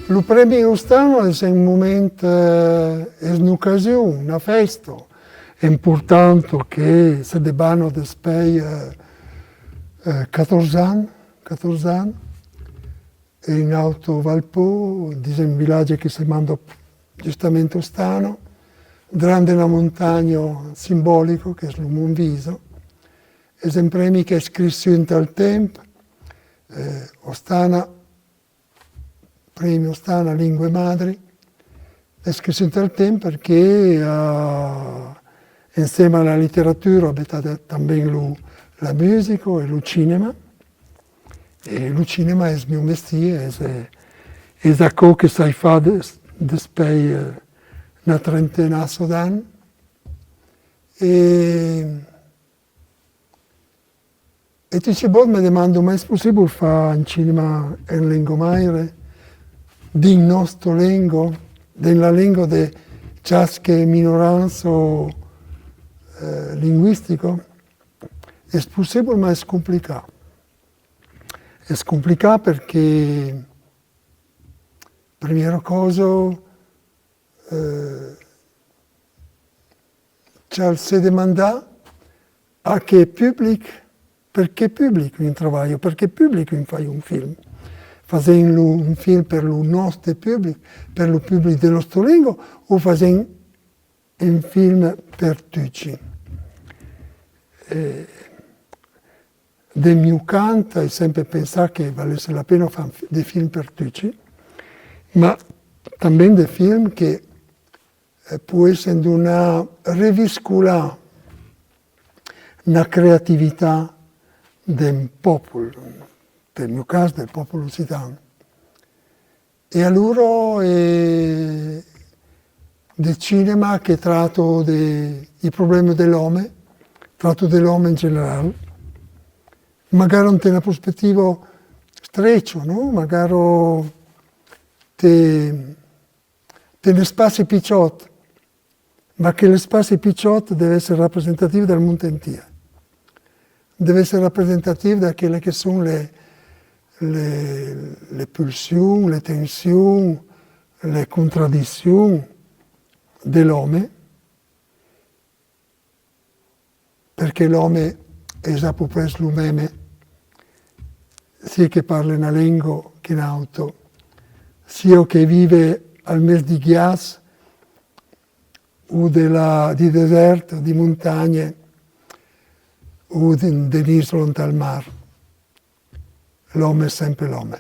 Il premio Ustano è un momento, è un'occasione, una festa. È importante che si debbano despegare 14 anni, e in Alto Valpo, di un villaggio che si chiama giustamente Ostano, grande una montagna simbolico che è il Monviso, e un premio che è scritto in tal tempo, Ostana, premio Ostana Lingue Madri, è scritto in tal tempo perché insieme alla letteratura abbiamo anche la musica e il cinema. E il cinema è il mio mestiere, è ciò che sai fare dopo una trentina d'anni. E tutte volte mi domando, ma è possibile fare un cinema in lingua madre, di nostra lingua, della lingua di ciascuna minoranza linguistica? È possibile, ma è complicato. È complicato perché, prima cosa, c'è il domanda a che pubblico, perché pubblico in lavoro, perché pubblico in fai un film. Facendo un film per il nostro pubblico, per il pubblico della nostra lingua, o facendo un film per tutti. Del mio canto è sempre pensato che valesse la pena fare dei film per tutti, ma anche dei film che può essere una reviscolare una creatività del popolo, nel mio caso del popolo lusitano. E allora è del cinema che tratta i problemi dell'uomo, tratta dell'uomo in generale, magari non te una prospettiva streccia, no? Magari te ne spazi picciotti, ma che lo spazio picciotti deve essere rappresentativo del mondo intero. Deve essere rappresentativo da quelle che sono le pulsioni, le tensioni, le contraddizioni dell'uomo, perché l'uomo è già preso l'uomo, sia che parla una lingua che in auto, sia che vive al mezzo di ghiaccio o di deserto, di montagne o dell'isola al mare. L'uomo è sempre l'uomo.